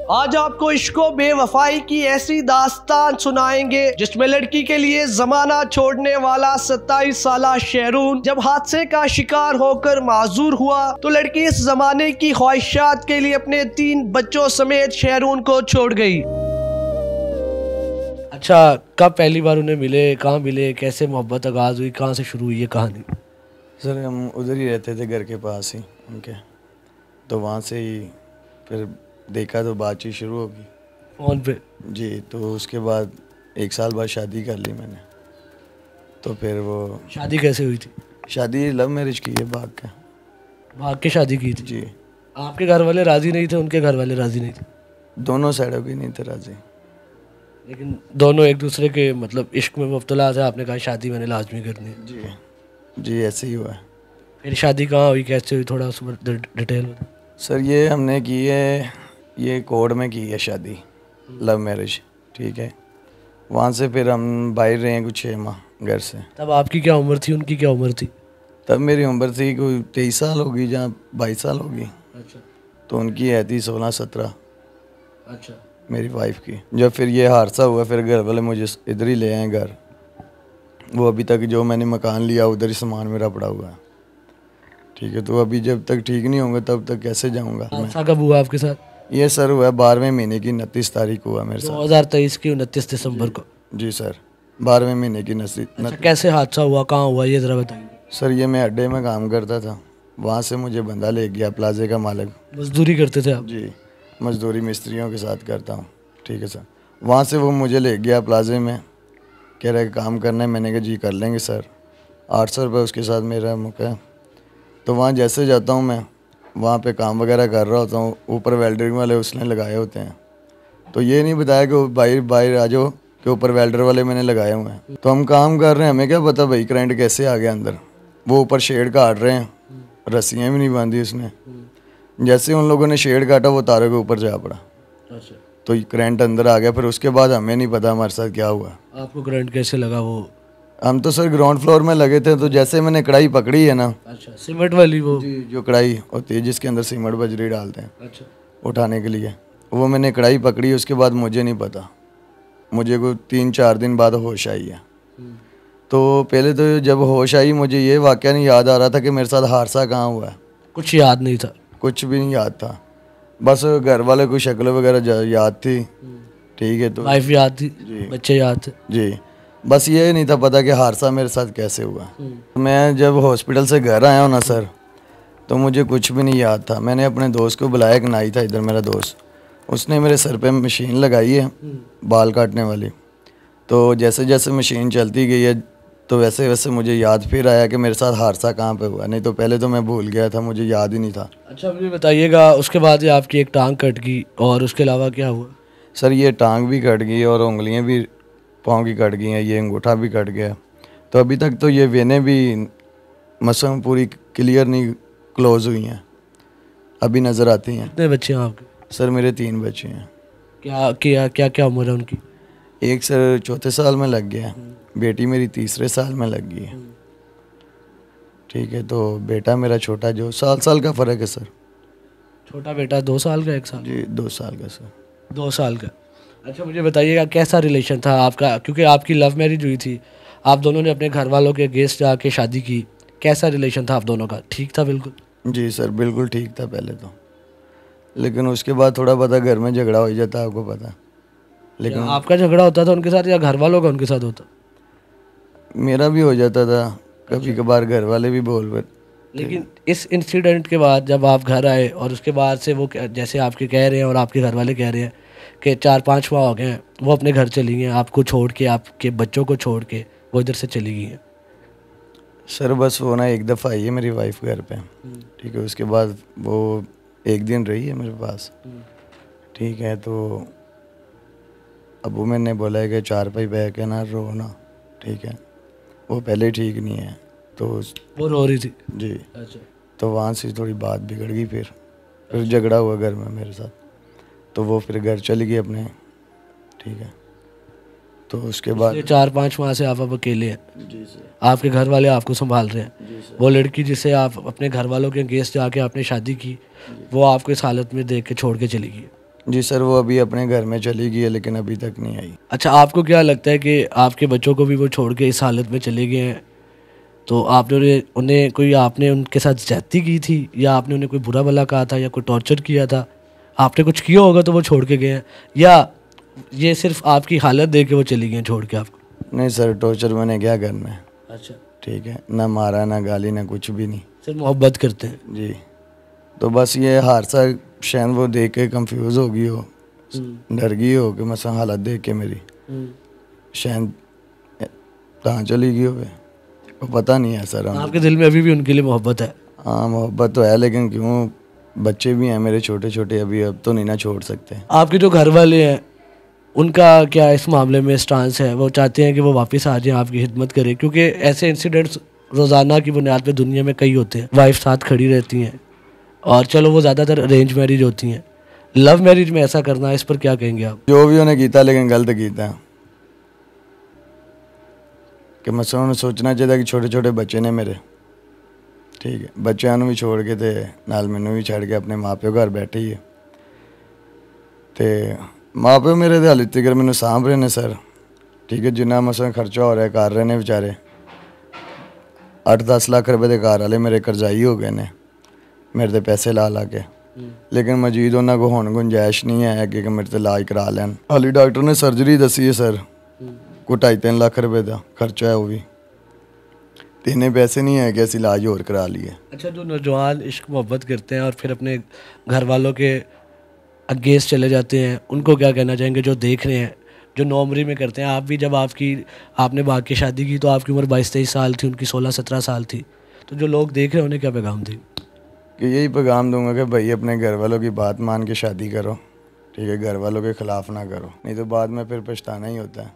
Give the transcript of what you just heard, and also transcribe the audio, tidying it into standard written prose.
आज आपको इश्को बेवफाई की ऐसी दास्तान सुनाएंगे जिसमें लड़की के लिए जमाना छोड़ने वाला 27 साला शेरून जब हादसे का शिकार होकर माजूर हुआ तो लड़की इस जमाने की ख्वाहिशात के लिए अपने 3 बच्चों समेत शेरून को छोड़ गई। अच्छा, कब पहली बार उन्हें मिले, कहाँ मिले, कैसे मोहब्बत आगाज हुई, कहाँ से शुरू हुई ये कहानी? सर हम उधर ही रहते थे, घर के पास ही उनके, तो वहाँ से ही फिर देखा तो बातचीत शुरू होगी फोन पे जी। तो उसके बाद 1 साल बाद शादी कर ली मैंने। तो फिर वो शादी कैसे हुई थी? शादी लव मैरिज की है, भाग के शादी की थी जी। आपके घर वाले राजी नहीं थे, उनके घर वाले राजी नहीं थे? दोनों साइडों की नहीं थे राजी, लेकिन दोनों एक दूसरे के मतलब इश्क में मुब्तला थे। आपने कहा शादी मैंने लाजमी करनी है। जी जी, ऐसे ही हुआ है। फिर शादी कहाँ हुई, कैसे हुई, थोड़ा उस पर डिटेल में? सर ये हमने की है, ये कोर्ट में की है शादी, लव मैरिज, ठीक है। वहाँ से फिर हम बाहर रहे हैं कुछ 6 माह घर से। तब आपकी क्या उम्र थी, उनकी क्या उम्र थी? तब मेरी उम्र थी कोई 23 साल होगी, जहाँ 22 साल होगी। अच्छा। तो उनकी है थी 16-17। अच्छा। मेरी वाइफ की। जब फिर ये हादसा हुआ फिर घर वाले मुझे इधर ही ले आए घर। वो अभी तक जो मैंने मकान लिया उधर ही सामान मेरा पड़ा हुआ है, ठीक है। तो अभी जब तक ठीक नहीं होंगे तब तक कैसे जाऊंगा मैं? हादसा कब हुआ आपके साथ? ये सर हुआ 12वें महीने की 29 तारीख हुआ मेरे साथ। 2023 की 29 दिसंबर को? जी सर, 12वें महीने की 29। अच्छा, कैसे हादसा हुआ, कहाँ हुआ, ये ज़रा बताइए। सर ये मैं अड्डे में काम करता था, वहाँ से मुझे बंदा ले गया, प्लाजे का मालिक। मजदूरी करते थे आप? जी, मजदूरी मिस्त्रियों के साथ करता हूँ, ठीक है सर। वहाँ से वो मुझे ले गया प्लाजे में, कह रहा है काम करना है। मैंने कहा जी कर लेंगे सर। 800 रुपये उसके साथ मेरा मुका है। तो वहाँ जैसे जाता हूँ मैं, वहाँ पे काम वगैरह कर रहा होता हूँ, ऊपर वेल्डरिंग वाले उसने लगाए होते हैं। तो ये नहीं बताया कि बाहर आ जाओ कि ऊपर वेल्डर वाले मैंने लगाए हुए हैं। तो हम काम कर रहे हैं, हमें क्या पता भाई करंट कैसे आ गया अंदर। वो ऊपर शेड काट रहे हैं, रस्सियाँ भी नहीं बांधी उसने। जैसे उन लोगों ने शेड काटा वो तारों के ऊपर जा पड़ा। अच्छा। तो करंट अंदर आ गया। फिर उसके बाद हमें नहीं पता हमारे साथ क्या हुआ। आपको करंट कैसे लगा? वो हम तो सर ग्राउंड फ्लोर में लगे थे, तो जैसे मैंने कढ़ाई पकड़ी है ना। अच्छा, सीमेंट वाली वो? जी, जो कढ़ाई होती है जिसके अंदर सीमेंट बजरी डालते हैं। अच्छा। उठाने के लिए, वो मैंने कढ़ाई पकड़ी। उसके बाद मुझे नहीं पता, मुझे को 3-4 दिन बाद होश आई है। तो पहले तो जब होश आई मुझे ये वाक़या नहीं याद आ रहा था कि मेरे साथ हादसा कहाँ हुआ है। कुछ याद नहीं था? कुछ भी नहीं याद था, बस घर वाले को शक्ल वगैरह याद थी, ठीक है। तो वाइफ याद थी, बच्चे याद थे जी, बस ये नहीं था पता कि हादसा मेरे साथ कैसे हुआ। मैं जब हॉस्पिटल से घर आया हूँ ना सर, तो मुझे कुछ भी नहीं याद था। मैंने अपने दोस्त को बुलाया, एक नाई था इधर मेरा दोस्त, उसने मेरे सर पे मशीन लगाई है बाल काटने वाली। तो जैसे जैसे मशीन चलती गई है तो वैसे वैसे मुझे याद फिर आया कि मेरे साथ हादसा कहाँ पे हुआ। नहीं तो पहले तो मैं भूल गया था, मुझे याद ही नहीं था। अच्छा, मुझे बताइएगा उसके बाद ये आपकी एक टांग कट गई और उसके अलावा क्या हुआ? सर ये टांग भी कट गई और उंगलियाँ भी पाँव की कट गई हैं, ये अंगूठा भी कट गया। तो अभी तक तो ये वेनें भी मसम पूरी क्लियर नहीं क्लोज हुई हैं, अभी नज़र आती हैं। कितने बच्चे हैं आपके? सर मेरे 3 बच्चे हैं। क्या क्या उम्र है उनकी? एक सर 4थे साल में लग गया, बेटी मेरी 3रे साल में लग गई है, ठीक है। तो बेटा मेरा छोटा, जो साल का फ़र्क है सर। छोटा बेटा 2 साल का? 1 साल? जी 2 साल का सर। 2 साल का। अच्छा, मुझे बताइएगा कैसा रिलेशन था आपका, क्योंकि आपकी लव मैरिज हुई थी, आप दोनों ने अपने घर वालों के अगेंस्ट जाके शादी की। कैसा रिलेशन था आप दोनों का? ठीक था बिल्कुल? जी सर बिल्कुल ठीक था पहले तो, लेकिन उसके बाद थोड़ा पता घर में झगड़ा हो जाता है, आपको पता। लेकिन आपका झगड़ा होता था उनके साथ या घर वालों का उनके साथ होता? मेरा भी हो जाता था कभी कभार, घर वाले भी बोल रहे। लेकिन इस इंसिडेंट के बाद जब आप घर आए और उसके बाद से वो जैसे आपके कह रहे हैं और आपके घर वाले कह रहे हैं कि 4-5 माह हो गए हैं वो अपने घर चली गई हैं, आपको छोड़ के, आपके बच्चों को छोड़ के वो इधर से चली गई हैं? सर बस वो ना एक दफ़ा आई है मेरी वाइफ घर पे, ठीक है। उसके बाद वो 1 दिन रही है मेरे पास, ठीक है। तो अबू मैंने बोला है कि 4 पाई बह के ना रो ना, ठीक है। वो पहले ठीक नहीं है तो वो रो रही थी? जी। अच्छा। तो वहाँ से थोड़ी बात बिगड़ गई, फिर झगड़ा हुआ घर में मेरे साथ। तो वो फिर घर चली गई अपने, ठीक है। तो उसके बाद 4-5 माह से आप अब अकेले हैं? जी सर। आपके घर वाले आपको संभाल रहे हैं? जी सर। वो लड़की जिसे आप अपने घर वालों के अगेंस्ट जाके आपने शादी की, वो आपको इस हालत में देख के छोड़ के चली गई? जी सर, वो अभी अपने घर में चली गई है लेकिन अभी तक नहीं आई। अच्छा, आपको क्या लगता है कि आपके बच्चों को भी वो छोड़ के इस हालत में चले गए हैं, तो आपने उन्हें कोई आपने उनके साथ ज्यादती की थी, या आपने उन्हें कोई बुरा भला कहा था, या कोई टॉर्चर किया था, आपने कुछ किया होगा तो वो छोड़ के गए हैं, या ये सिर्फ आपकी हालत देख के वो चली गई छोड़ के आपको? नहीं सर, टॉर्चर मैंने क्या करना है। अच्छा, ठीक है, ना मारा ना गाली ना कुछ भी नहीं, सिर्फ मोहब्बत करते हैं जी। तो बस ये हादसा शायद वो देख के कंफ्यूज हो गई हो, डर गई हो कि मसा हालत देख के मेरी, शायद कहाँ चली गई हो, पता नहीं है सर। आपके दिल में अभी भी उनके लिए मोहब्बत है? हाँ, मोहब्बत तो है, लेकिन क्यों, बच्चे भी हैं मेरे छोटे छोटे अभी, अब तो नहीं ना छोड़ सकते। आपके जो घर वाले हैं उनका क्या इस मामले में स्टांस है? वो चाहते हैं कि वो वापस आ जाएं, आपकी खिदमत करें? क्योंकि ऐसे इंसिडेंट्स रोज़ाना की बुनियाद पे दुनिया में कई होते हैं। वाइफ साथ खड़ी रहती हैं, और चलो वो ज़्यादातर अरेंज मैरिज होती हैं। लव मैरिज में ऐसा करना, इस पर क्या कहेंगे आप? जो भी उन्हें कीता लेकिन गलत कीता कि मसला उन्हें सोचना चाहिए कि छोटे छोटे बच्चे ने मेरे, ठीक है, बच्चों भी छोड़ के थे नाल मैनू भी छड़ के अपने माँ प्यो घर बैठे ही है, तो माँ प्यो मेरे हाल तक मैंने सांभ रहे हैं सर। ठीक है, जिन्ना मसला खर्चा हो रहा है, कर रहे हैं बेचारे, 8-10 लाख रुपए के घर वाले मेरे करजाई हो गए ने मेरे ते पैसे ला ला के, लेकिन मजीद उन्होंने को हुण गुंजाइश नहीं है कि मेरे ते इलाज करा लैन। हाली डॉक्टर ने सर्जरी दसी है सर, को 2.5-3 लाख रुपए का खर्चा है, वो भी तो इन्हें पैसे नहीं है कि ऐसी इलाज और करा लिए। अच्छा, जो नौजवान इश्क मोहब्बत करते हैं और फिर अपने घर वालों के अगेंस्ट चले जाते हैं, उनको क्या कहना चाहेंगे जो देख रहे हैं, जो नौमरी में करते हैं? आप भी जब आपने बाग की शादी की तो आपकी उम्र 22-23 साल थी, उनकी 16-17 साल थी, तो जो लोग देख रहे हैं उन्हें क्या पैगाम दें? कि यही पैगाम दूंगा कि भाई अपने घर वालों की बात मान के शादी करो, ठीक है, घर वालों के ख़िलाफ़ ना करो, नहीं तो बाद में फिर पछताना ही होता है।